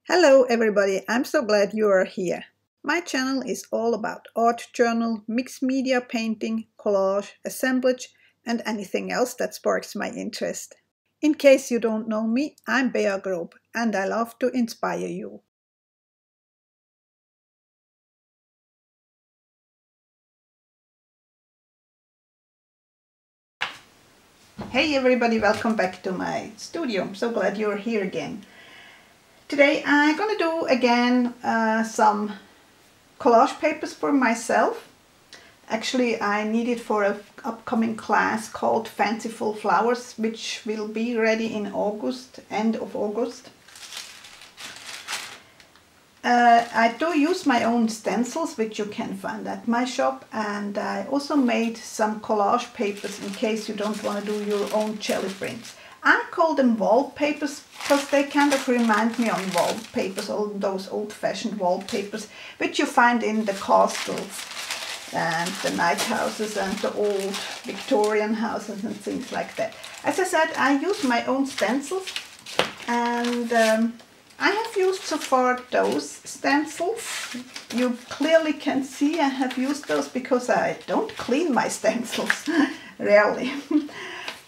Hello everybody, I'm so glad you are here. My channel is all about art journal, mixed media painting, collage, assemblage and anything else that sparks my interest. In case you don't know me, I'm Bea Grob and I love to inspire you. Hey everybody, welcome back to my studio. I'm so glad you're here again. Today I'm gonna do again some collage papers for myself. Actually, I need it for an upcoming class called Fanciful Flowers, which will be ready in August, end of August. I do use my own stencils, which you can find at my shop, and I also made some collage papers in case you don't want to do your own jelly prints. I call them wallpapers because they kind of remind me of wallpapers, all those old-fashioned wallpapers which you find in the castles and the night houses and the old Victorian houses and things like that. As I said, I use my own stencils, and I have used so far those stencils. You clearly can see I have used those because I don't clean my stencils, rarely.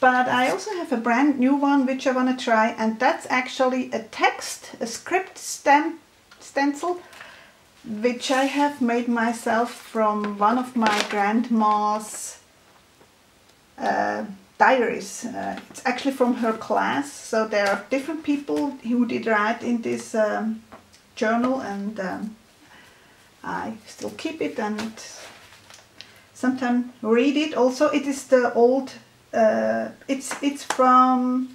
But I also have a brand new one which I want to try, and that's actually a script stencil which I have made myself from one of my grandma's diaries. It's actually from her class, so there are different people who did write in this journal, and I still keep it and sometimes read it. Also, it is the old, it's from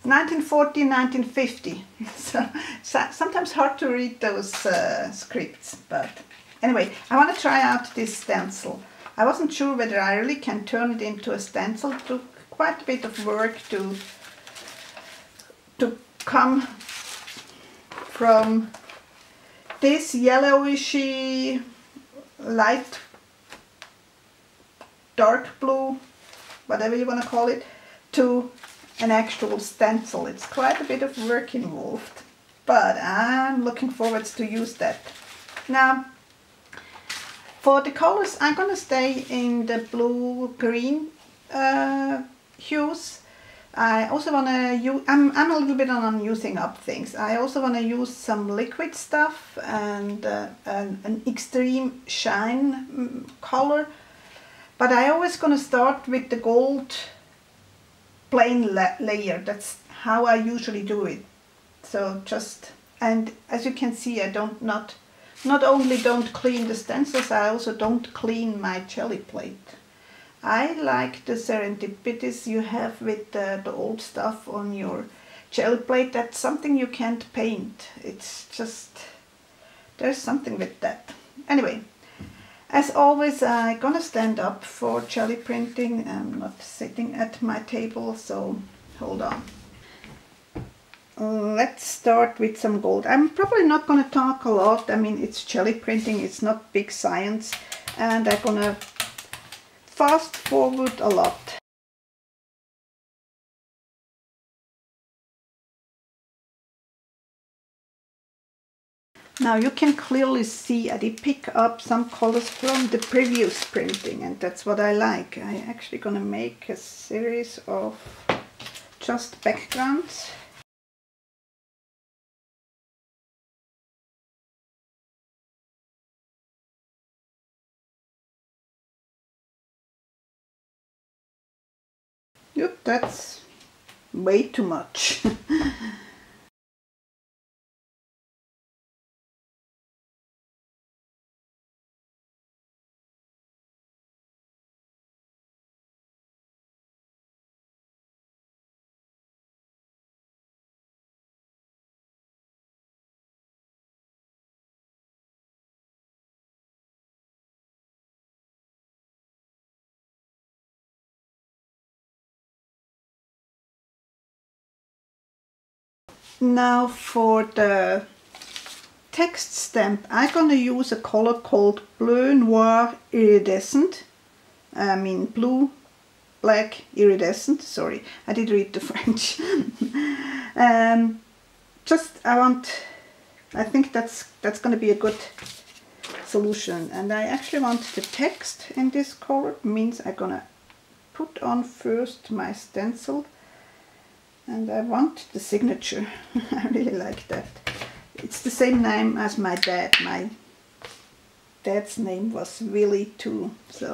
1940, 1950, so sometimes hard to read those scripts, but anyway, I want to try out this stencil. I wasn't sure whether I really can turn it into a stencil. It took quite a bit of work to come from this yellowishy, light, dark blue, whatever you want to call it, to an actual stencil. It's quite a bit of work involved, but I'm looking forward to use that. Now, for the colors, I'm gonna stay in the blue-green hues. I also wanna use, I'm a little bit on using up things. I also wanna use some liquid stuff and an extreme shine color, but I always gonna start with the gold plain layer. That's how I usually do it. So just, and as you can see, I not only don't clean the stencils, I also don't clean my Gelliplate. I like the serendipities you have with the old stuff on your Gelliplate. That's something you can't paint. It's just, there's something with that. Anyway, as always, I'm gonna stand up for jelly printing. I'm not sitting at my table, so hold on. Let's start with some gold. I'm probably not gonna talk a lot. I mean, it's jelly printing, it's not big science, and I'm gonna fast forward a lot. Now you can clearly see I did pick up some colors from the previous printing, and that's what I like. I'm actually gonna make a series of just backgrounds. Yep, that's way too much. Now for the text stamp, I'm gonna use a color called Bleu Noir Iridescent. I mean blue, black, iridescent. Sorry, I did read the French. I think that's going to be a good solution. And I actually want the text in this color, means I'm gonna put on first my stencil, and I want the signature. I really like that. It's the same name as my dad. My dad's name was Willie too, so.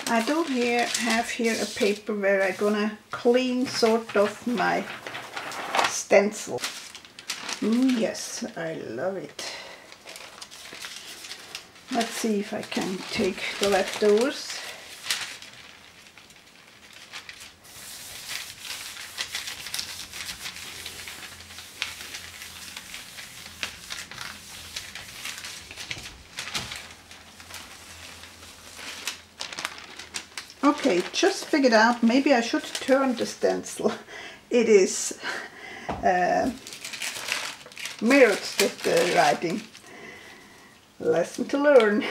I do have here a paper where I'm gonna clean sort of my stencil. Yes, I love it. Let's see if I can take the leftovers. Okay, just figured out, maybe I should turn the stencil. It is mirrored with the writing. Lesson to learn.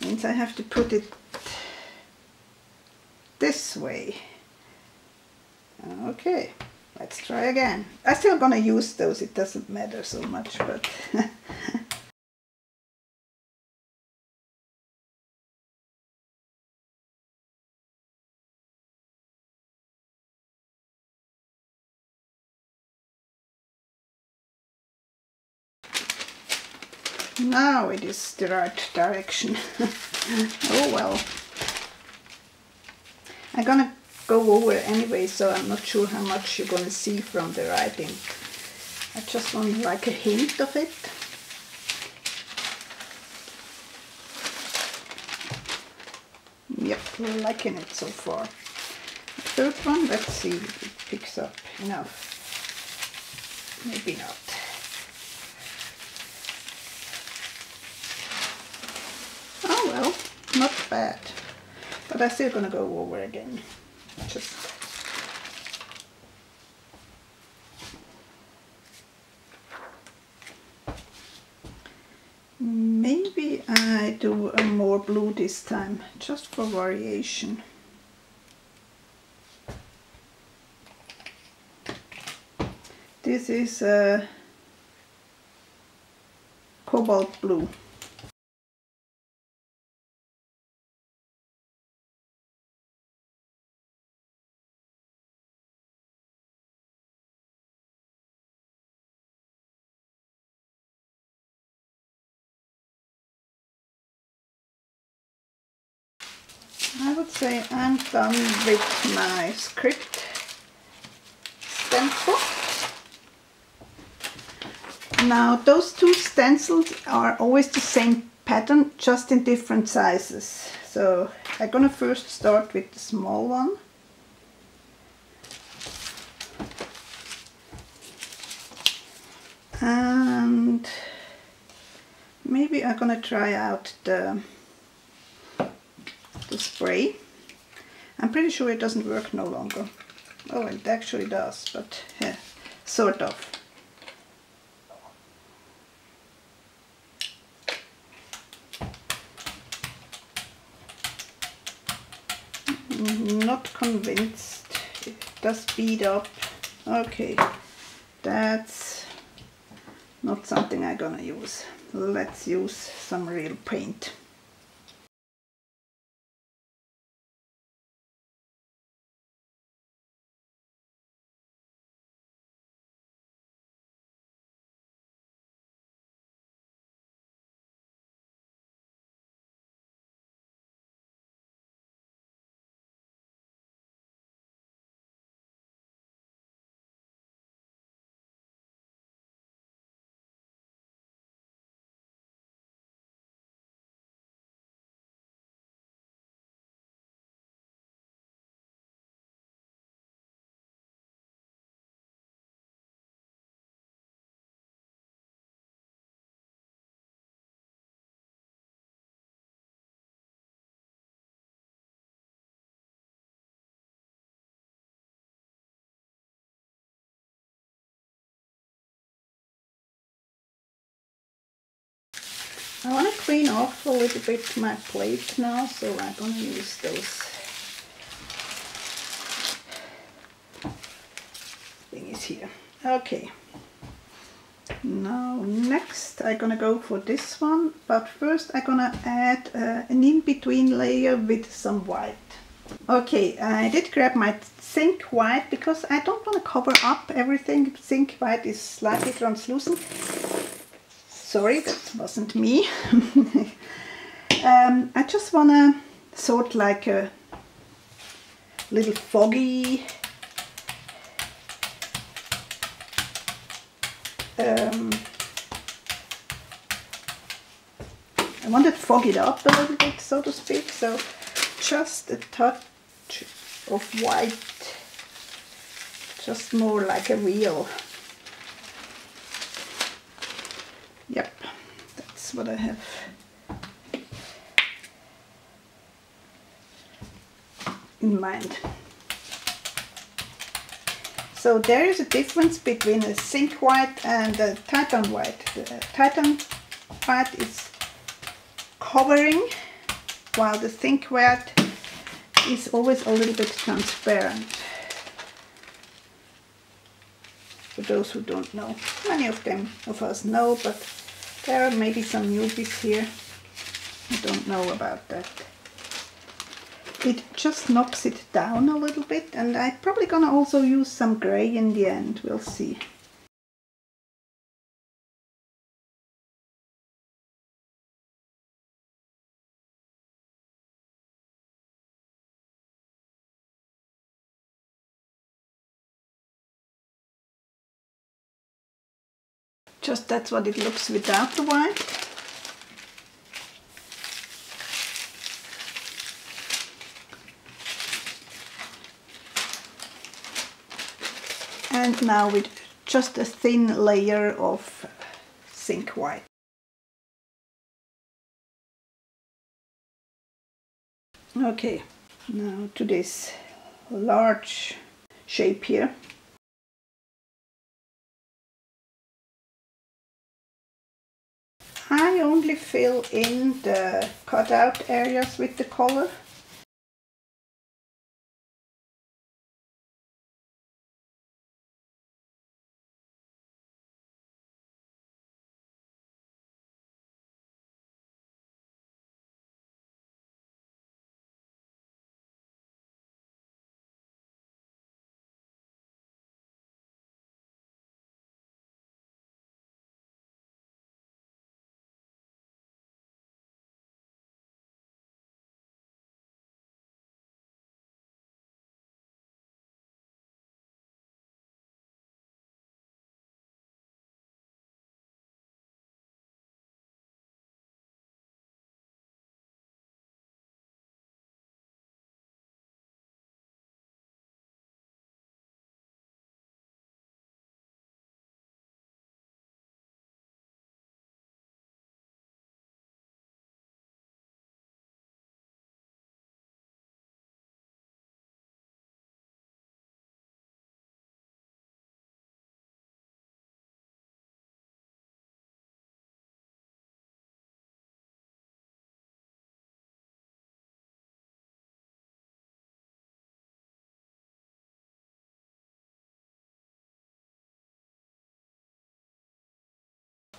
Means I have to put it this way. Okay, let's try again. I'm still gonna use those, it doesn't matter so much, but now it is the right direction. Oh well. I'm gonna go over anyway, so I'm not sure how much you're gonna see from the writing. I just want like a hint of it. Yep, liking it so far. The third one, let's see if it picks up enough. Maybe not. Oh well, not bad. But I'm still gonna go over again. Just maybe I do a more blue this time, just for variation. This is a cobalt blue. I would say I'm done with my script stencil. Now those two stencils are always the same pattern, just in different sizes. So I'm gonna first start with the small one. And maybe I'm gonna try out the spray. I'm pretty sure it doesn't work no longer. Oh, it actually does, but yeah, sort of. Not convinced. It does speed up. Okay, that's not something I'm gonna use. Let's use some real paint. I want to clean off a little bit my plate now, so I'm going to use those thingies here. Okay. Now next I'm gonna go for this one, but first I'm gonna add an in-between layer with some white. Okay, I did grab my zinc white because I don't want to cover up everything. Zinc white is slightly translucent. Sorry, that wasn't me. I just want to sort like a little foggy I want it fogged up a little bit, so to speak, so just a touch of white, just more like a wheel. Yep, that's what I have. In mind. So there is a difference between a zinc white and a Titan white. The Titan white is covering, while the zinc white is always a little bit transparent. For those who don't know, many of us know, but there are maybe some newbies here who don't know about that. It just knocks it down a little bit, and I'm probably gonna also use some grey in the end, we'll see. Just that's what it looks without the white. And now with just a thin layer of zinc white. Okay, now to this large shape here. I only fill in the cutout areas with the color.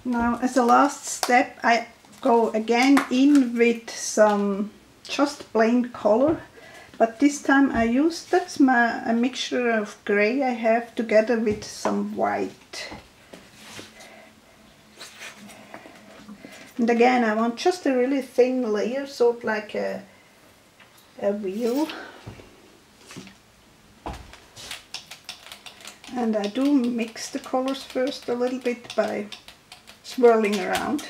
Now as a last step I go again in with some just plain color, but this time I use, that's a mixture of grey I have together with some white. And again I want just a really thin layer, sort of like a wheel. And I do mix the colors first a little bit by swirling around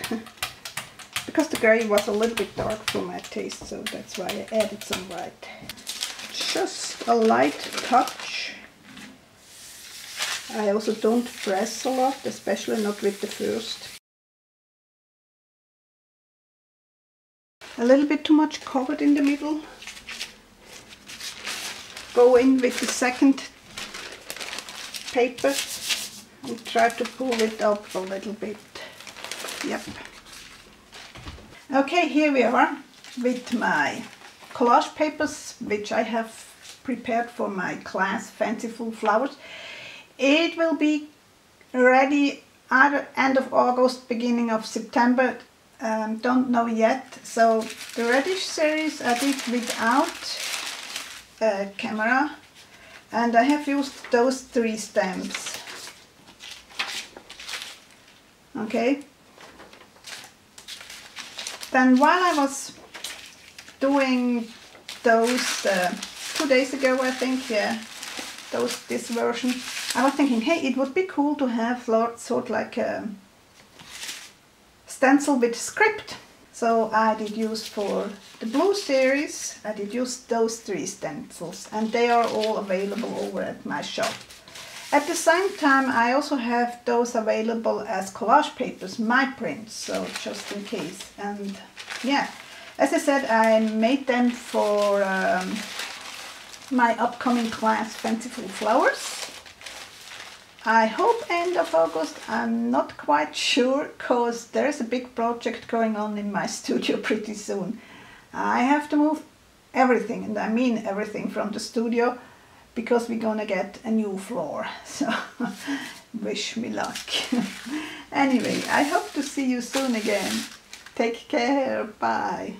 because the grey was a little bit dark for my taste, so that's why I added some white. Just a light touch. I also don't press a lot, especially not with the first. A little bit too much covered in the middle. Go in with the second paper and try to pull it up a little bit. Yep. Okay, here we are with my collage papers, which I have prepared for my class Fanciful Flowers. It will be ready either end of August, beginning of September, don't know yet. So the reddish series I did without a camera, and I have used those 3 stamps. Okay. Then while I was doing those 2 days ago, I think, yeah, this version, I was thinking, hey, it would be cool to have sort of like a stencil with script. So I did use for the blue series, I did use those 3 stencils, and they are all available over at my shop. At the same time, I also have those available as collage papers, my prints, so just in case. And yeah, as I said, I made them for my upcoming class Fanciful Flowers. I hope end of August, I'm not quite sure, because there's a big project going on in my studio pretty soon. I have to move everything, and I mean everything, from the studio, because we're gonna get a new floor, so wish me luck. Anyway, I hope to see you soon again. Take care, bye.